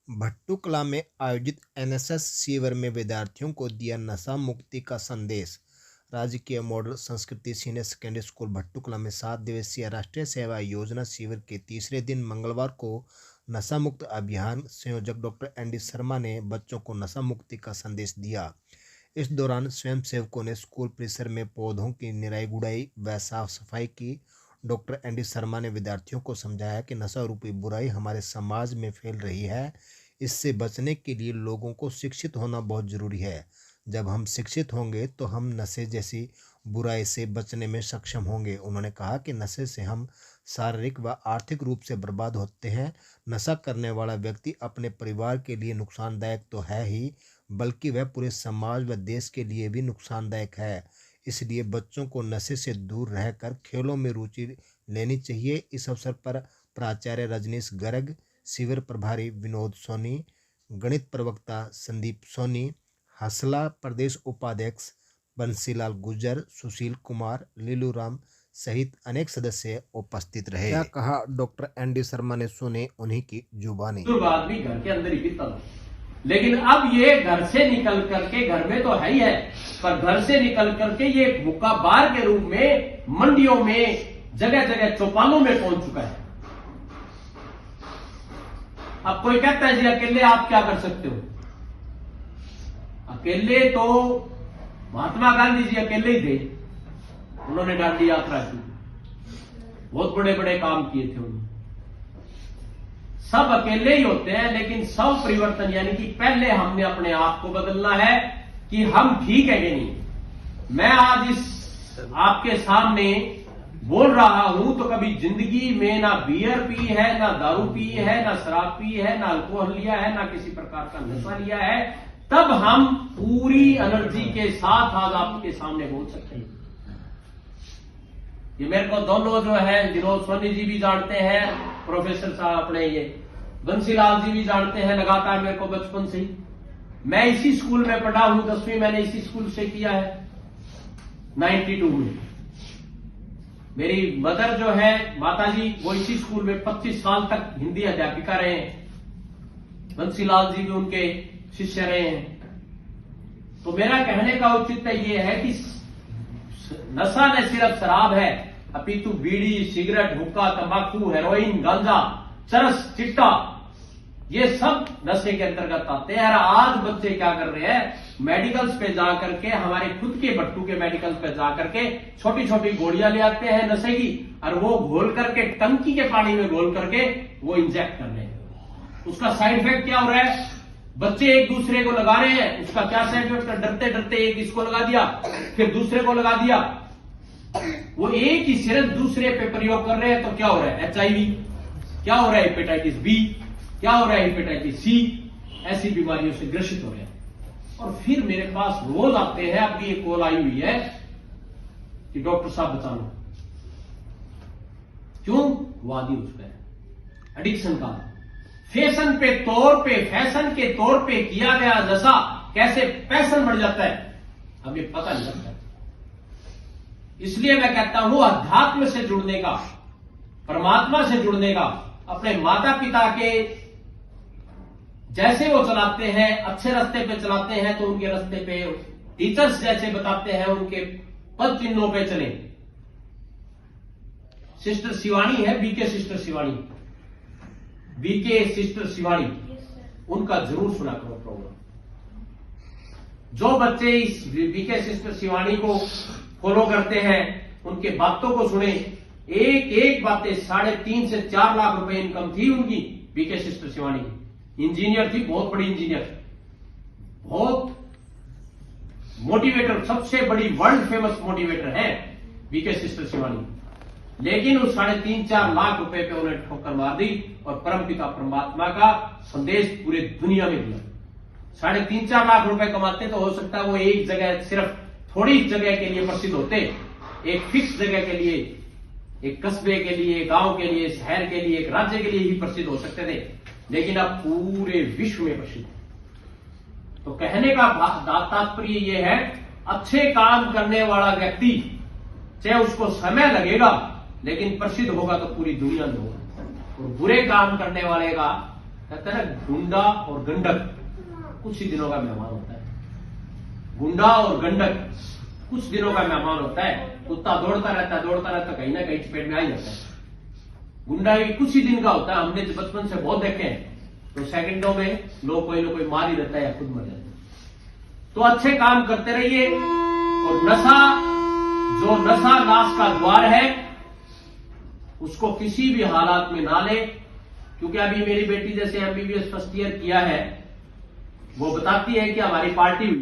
भट्टुकला में आयोजित एनएसएस शिविर में विद्यार्थियों को दिया नशा मुक्ति का संदेश। राजकीय मॉडल संस्कृति सीनियर सेकेंडरी स्कूल भट्टुकला में 7 दिवसीय राष्ट्रीय सेवा योजना शिविर के तीसरे दिन मंगलवार को नशा मुक्त अभियान संयोजक डॉक्टर एनडी शर्मा ने बच्चों को नशा मुक्ति का संदेश दिया। इस दौरान स्वयंसेवकों ने स्कूल परिसर में पौधों की निराई गुड़ाई व साफ सफाई की। डॉक्टर एनडी शर्मा ने विद्यार्थियों को समझाया कि नशा रूपी बुराई हमारे समाज में फैल रही है। इससे बचने के लिए लोगों को शिक्षित होना बहुत ज़रूरी है। जब हम शिक्षित होंगे तो हम नशे जैसी बुराई से बचने में सक्षम होंगे। उन्होंने कहा कि नशे से हम शारीरिक व आर्थिक रूप से बर्बाद होते हैं। नशा करने वाला व्यक्ति अपने परिवार के लिए नुकसानदायक तो है ही, बल्कि वह पूरे समाज व देश के लिए भी नुकसानदायक है। इसलिए बच्चों को नशे से दूर रहकर खेलों में रुचि लेनी चाहिए। इस अवसर पर प्राचार्य रजनीश गर्ग, शिविर प्रभारी विनोद सोनी, गणित प्रवक्ता संदीप सोनी, हसला प्रदेश उपाध्यक्ष बंसीलाल गुर्जर, सुशील कुमार, लीलू राम सहित अनेक सदस्य उपस्थित रहे। क्या कहा डॉक्टर एनडी शर्मा ने, सुने उन्हीं की जुबानी। आदमी घर के अंदर ही बीतता था, लेकिन अब ये घर से निकल करके, घर में तो है ही है, पर घर से निकल करके ये हुक्का बार के रूप में मंडियों में, जगह जगह चौपालों में पहुंच चुका है। अब कोई कहता है जी अकेले आप क्या कर सकते हो? अकेले तो महात्मा गांधी जी अकेले ही थे। उन्होंने दांडी यात्रा की, बहुत बड़े बड़े काम किए थे उन्होंने। सब अकेले ही होते हैं, लेकिन सब परिवर्तन यानी कि पहले हमने अपने आप को बदलना है कि हम ठीक है कि नहीं। मैं आज इस आपके सामने बोल रहा हूं तो कभी जिंदगी में ना बियर पी है, ना दारू पी है, ना शराब पी है, ना अल्कोहल लिया है, ना किसी प्रकार का नशा लिया है। तब हम पूरी एनर्जी के साथ आज आपके सामने बोल सकते हैं। ये मेरे को दोनों जो है विनोद सोनी जी भी जानते हैं, प्रोफेसर साहब अपने ये बंसीलाल जी भी जानते हैं, लगातार मेरे को बचपन से ही। मैं इसी स्कूल में पढ़ा हूं, 10वीं मैंने इसी स्कूल से किया है 92 में। मेरी मदर जो है माता जी, वो इसी स्कूल में 25 साल तक हिंदी अध्यापिका रहे हैं। बंसीलाल जी भी उनके शिष्य रहे हैं। तो मेरा कहने का औचित्य ये है कि नशा न सिर्फ शराब है, अपितु बीड़ी, सिगरेट, हुक्का, तंबाकू, हेरोइन, गांजा, चरस, चिट्टा, ये सब नशे के अंतर्गत आते हैं। और आज बच्चे क्या कर रहे हैं, मेडिकल्स पे जाकर के, हमारे खुद के भट्टू के मेडिकल्स पे जाकर के छोटी छोटी गोलियां ले आते हैं नशे की, और वो घोल करके टंकी के पानी में घोल करके वो इंजेक्ट कर रहे हैं। उसका साइड इफेक्ट क्या हो रहा है? बच्चे एक दूसरे को लगा रहे हैं। उसका क्या साइड इफेक्ट? डरते डरते एक इसको लगा दिया, फिर दूसरे को लगा दिया। वो एक ही सिरंज दूसरे पे प्रयोग कर रहे हैं, तो क्या हो रहा है? HIV, क्या हो रहा है? हेपेटाइटिस B, क्या हो रहा है? हेपेटाइटिस C, ऐसी बीमारियों से ग्रसित हो रहे हैं। और फिर मेरे पास रोज आते हैं। अभी एक कॉल आई हुई है कि डॉक्टर साहब बचाना। क्यों? वादी उस पर एडिक्शन का फैशन के तौर पे किया गया नशा कैसे पैशन बढ़ जाता है, हमें पता नहीं लगता। इसलिए मैं कहता हूं अध्यात्म से जुड़ने का, परमात्मा से जुड़ने का, अपने माता पिता के जैसे वो चलाते हैं, अच्छे रास्ते पे चलाते हैं तो उनके रास्ते पे, टीचर्स जैसे बताते हैं उनके पद चिन्हों पे चले। सिस्टर शिवानी है, BK sister Shivani, BK sister Shivani, उनका जरूर सुना करो प्रोग्राम। जो बच्चे इस बीके सिस्टर शिवानी को फॉलो करते हैं, उनके बातों को सुने। एक एक बातें 3.5 से 4 लाख रुपए इनकम थी उनकी, बीके सिस्टर शिवानी की। इंजीनियर थी, बहुत बड़ी इंजीनियर, बहुत मोटिवेटर, सबसे बड़ी वर्ल्ड फेमस मोटिवेटर है बीके सिस्टर शिवानी। लेकिन उस 3.5-4 लाख रुपए पे उन्हें ठोकर मार दी और परमपिता परमात्मा का संदेश पूरे दुनिया में दिया। 3.5-4 लाख रुपए कमाते तो हो सकता है वो एक जगह, सिर्फ थोड़ी जगह के लिए प्रसिद्ध होते, एक फिक्स जगह के लिए, एक कस्बे के लिए, गांव के लिए, शहर के लिए, एक राज्य के लिए ही प्रसिद्ध हो सकते थे। लेकिन अब पूरे विश्व में प्रसिद्ध। तो कहने का तात्पर्य यह है, अच्छे काम करने वाला व्यक्ति, चाहे उसको समय लगेगा, लेकिन प्रसिद्ध होगा तो पूरी दुनिया में होगा। और बुरे काम करने वाले का कहते हैं ना, गुंडा और गंडक कुछ ही दिनों का मेहमान होता है। गुंडा और गंडक कुछ दिनों का मेहमान होता है। कुत्ता दौड़ता रहता कहीं ना कहीं चपेट में आ ही जाता है। गुंडा भी कुछ ही दिन का होता है। हमने तो बचपन से बहुत देखे हैं, तो सेकंडों में लोग कोई ना कोई मार ही रहता है या खुद मर जाता है। तो अच्छे काम करते रहिए, और नशा नाश का द्वार है, उसको किसी भी हालात में ना ले। क्योंकि अभी मेरी बेटी जैसे MBBS फर्स्ट ईयर किया है, वो बताती है कि हमारी पार्टी